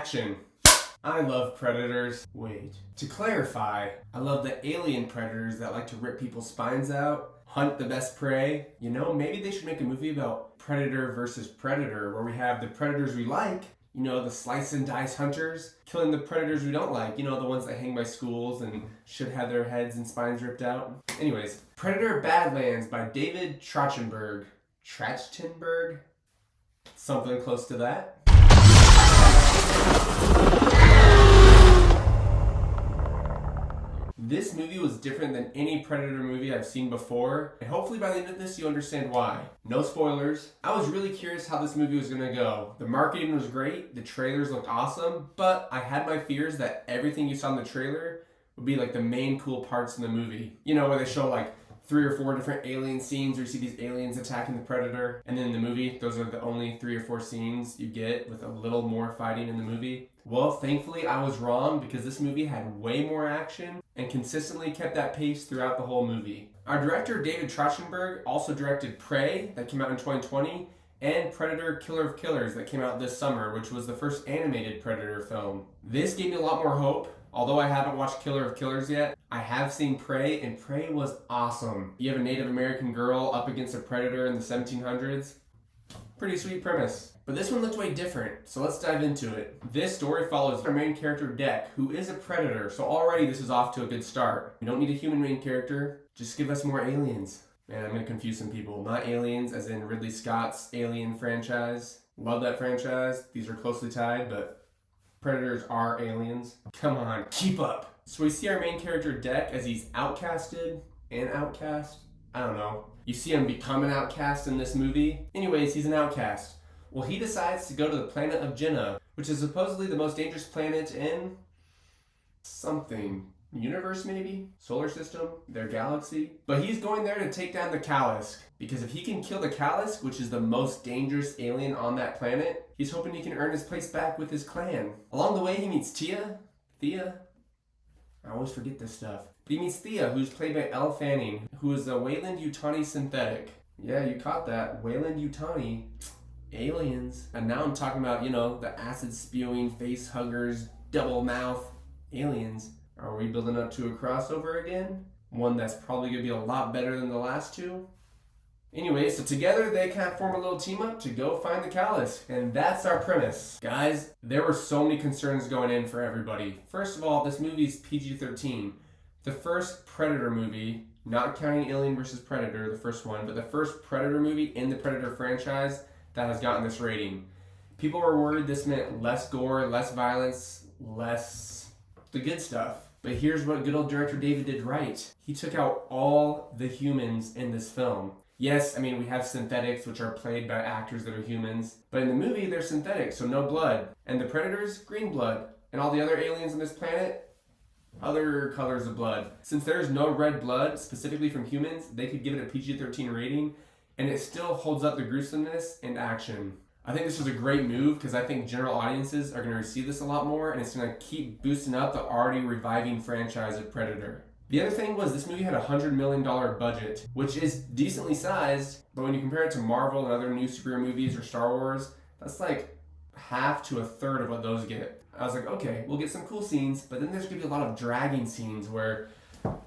action. I love predators. Wait. To clarify, I love the alien predators that like to rip people's spines out, hunt the best prey. You know, maybe they should make a movie about Predator versus Predator, where we have the predators we like, you know, the slice and dice hunters, killing the predators we don't like, you know, the ones that hang by schools and should have their heads and spines ripped out. Anyways, Predator Badlands by David Trachtenberg. Trachtenberg? Something close to that. This movie was different than any Predator movie I've seen before, and hopefully by the end of this you understand why. No spoilers. I was really curious how this movie was gonna go. The marketing was great, the trailers looked awesome, but I had my fears that everything you saw in the trailer would be like the main cool parts in the movie. You know, where they show like 3 or 4 different alien scenes where you see these aliens attacking the Predator, and then in the movie, those are the only 3 or 4 scenes you get with a little more fighting in the movie. Well, thankfully I was wrong because this movie had way more action and consistently kept that pace throughout the whole movie. Our director, David Trachtenberg, also directed Prey, that came out in 2020, and Predator Killer of Killers, that came out this summer, which was the first animated Predator film. This gave me a lot more hope. Although I haven't watched Killer of Killers yet, I have seen Prey, and Prey was awesome. You have a Native American girl up against a predator in the 1700s. Pretty sweet premise. But this one looked way different, so let's dive into it. This story follows our main character, Deck, who is a predator, so already this is off to a good start. We don't need a human main character, just give us more aliens. Man, I'm gonna confuse some people. Not Aliens, as in Ridley Scott's Alien franchise. Love that franchise. These are closely tied, but predators are aliens. Come on, keep up. So we see our main character, Deck, as he's outcasted and outcast. I don't know. You see him become an outcast in this movie. Anyways, he's an outcast. Well, he decides to go to the planet of Jenna, which is supposedly the most dangerous planet in something. Universe maybe? Solar system? Their galaxy? But he's going there to take down the Calisk, because if he can kill the Calisk, which is the most dangerous alien on that planet, he's hoping he can earn his place back with his clan. Along the way he meets Thea? I always forget this stuff. But he meets Thea, who's played by Elle Fanning, who is a Weyland-Yutani synthetic. Yeah, you caught that. Weyland-Yutani. Aliens. And now I'm talking about, you know, the acid-spewing, face-huggers, double-mouth aliens. Are we building up to a crossover again? One that's probably going to be a lot better than the last two? Anyway, so together they kind of form a little team up to go find the Calisk. And that's our premise. Guys, there were so many concerns going in for everybody. First of all, this movie's PG-13. The first Predator movie, not counting Alien vs. Predator, the first one, but the first Predator movie in the Predator franchise that has gotten this rating. People were worried this meant less gore, less violence, less the good stuff. But here's what good old director David did right. He took out all the humans in this film. Yes, I mean, we have synthetics, which are played by actors that are humans. But in the movie, they're synthetic, so no blood. And the predators, green blood. And all the other aliens on this planet, other colors of blood. Since there's no red blood, specifically from humans, they could give it a PG-13 rating, and it still holds up the gruesomeness and action. I think this was a great move because I think general audiences are going to receive this a lot more, and it's going to keep boosting up the already reviving franchise of Predator. The other thing was this movie had a $100 million budget, which is decently sized, but when you compare it to Marvel and other new superhero movies or Star Wars, that's like half to a third of what those get. I was like, okay, we'll get some cool scenes, but then there's going to be a lot of dragging scenes where,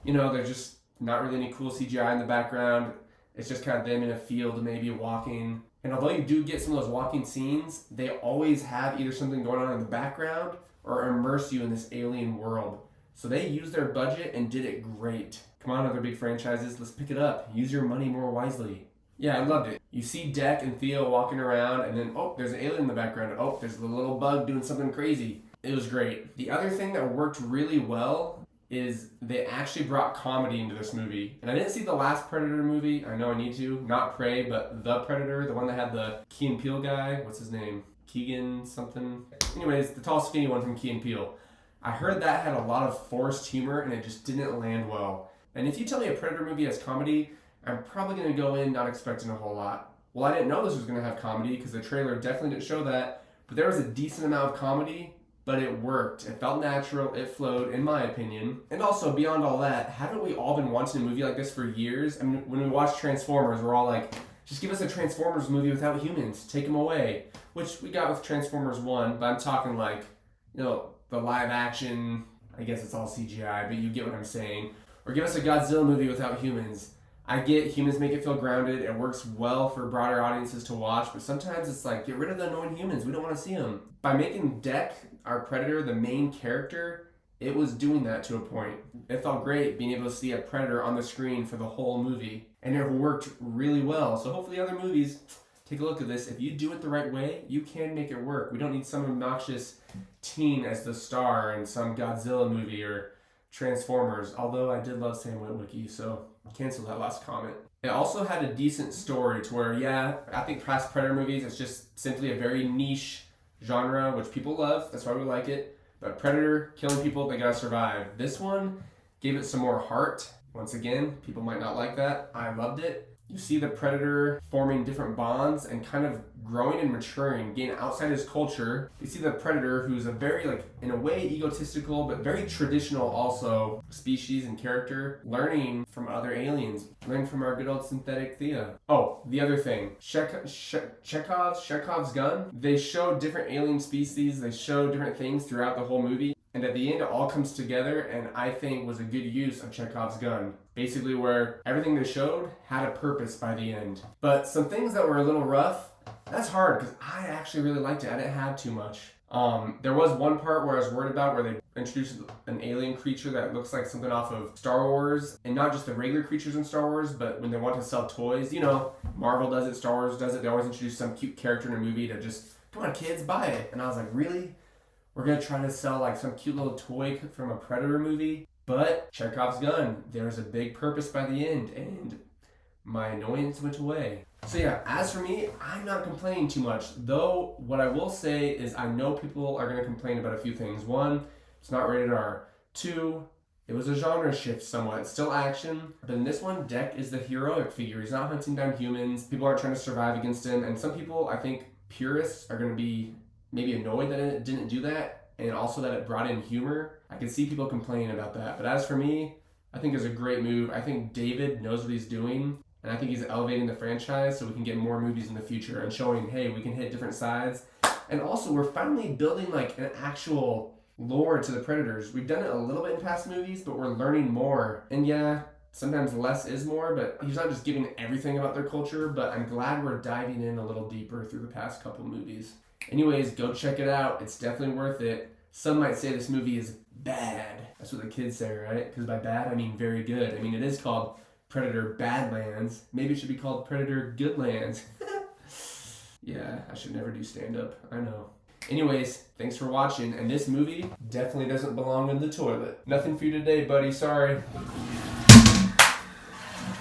you know, there's just not really any cool CGI in the background. It's just kind of them in a field maybe walking. And although you do get some of those walking scenes, they always have either something going on in the background or immerse you in this alien world. So they used their budget and did it great. Come on, other big franchises, let's pick it up. Use your money more wisely. Yeah, I loved it. You see Deck and Theo walking around, and then, oh, there's an alien in the background. Oh, there's a little bug doing something crazy. It was great. The other thing that worked really well is they actually brought comedy into this movie. And I didn't see the last Predator movie. I know I need to. Not Prey, but The Predator, the one that had the Key and Peele guy. What's his name? Keegan something. Anyways, the tall skinny one from Key and Peele. I heard that had a lot of forced humor and it just didn't land well. And if you tell me a Predator movie has comedy, I'm probably going to go in not expecting a whole lot. Well, I didn't know this was going to have comedy because the trailer definitely didn't show that. But there was a decent amount of comedy, but it worked. It felt natural. It flowed, in my opinion. And also, beyond all that, haven't we all been wanting a movie like this for years? I mean, when we watch Transformers, we're all like, just give us a Transformers movie without humans. Take them away. Which we got with Transformers 1, but I'm talking like the live action, I guess it's all CGI, but you get what I'm saying. Or give us a Godzilla movie without humans. I get humans make it feel grounded. It works well for broader audiences to watch, but sometimes it's like, get rid of the annoying humans. We don't want to see them. By making Deck, our Predator, the main character, it was doing that to a point. It felt great being able to see a Predator on the screen for the whole movie. And it worked really well. So hopefully other movies take a look at this. If you do it the right way, you can make it work. We don't need some obnoxious teen as the star in some Godzilla movie or Transformers, although I did love Sam Witwicky, so cancel that last comment. It also had a decent story to where, yeah, I think past Predator movies, it's just simply a very niche genre, which people love. That's why we like it. But Predator, killing people, they gotta survive. This one gave it some more heart. Once again, people might not like that. I loved it. You see the Predator forming different bonds and kind of growing and maturing, getting outside his culture. You see the Predator, who's a very, in a way, egotistical, but very traditional also species and character, learning from other aliens, learning from our good old synthetic Thea. Oh, the other thing, Chekhov's gun. They show different alien species, they show different things throughout the whole movie. And at the end, it all comes together, and I think was a good use of Chekhov's gun. Basically where everything they showed had a purpose by the end. But some things that were a little rough, that's hard, because I actually really liked it. I didn't have too much. There was one part where I was worried about where they introduced an alien creature that looks like something off of Star Wars, and not just the regular creatures in Star Wars, but when they want to sell toys, Marvel does it, Star Wars does it, they always introduce some cute character in a movie to just, come on kids, buy it. And I was like, really? We're going to try to sell some cute little toy from a Predator movie? But Chekhov's gun, there was a big purpose by the end, and my annoyance went away. So yeah, as for me, I'm not complaining too much. Though, what I will say is I know people are going to complain about a few things. One, it's not rated R. Two, it was a genre shift somewhat. It's still action, but in this one, Deck is the heroic figure. He's not hunting down humans. People aren't trying to survive against him, and some people, I think, purists are going to be maybe annoyed that it didn't do that, and also that it brought in humor. I can see people complaining about that. But as for me, I think it's a great move. I think David knows what he's doing, and I think he's elevating the franchise so we can get more movies in the future and showing, hey, we can hit different sides. And also, we're finally building an actual lore to the Predators. We've done it a little bit in past movies, but we're learning more. And yeah, sometimes less is more, but he's not just giving everything about their culture, but I'm glad we're diving in a little deeper through the past couple movies. Anyways, go check it out. It's definitely worth it. Some might say this movie is bad. That's what the kids say, right? Because by bad, I mean very good. I mean, it is called Predator Badlands. Maybe it should be called Predator Goodlands. Yeah, I should never do stand-up. I know. Anyways, thanks for watching. And this movie definitely doesn't belong in the toilet. Nothing for you today, buddy. Sorry.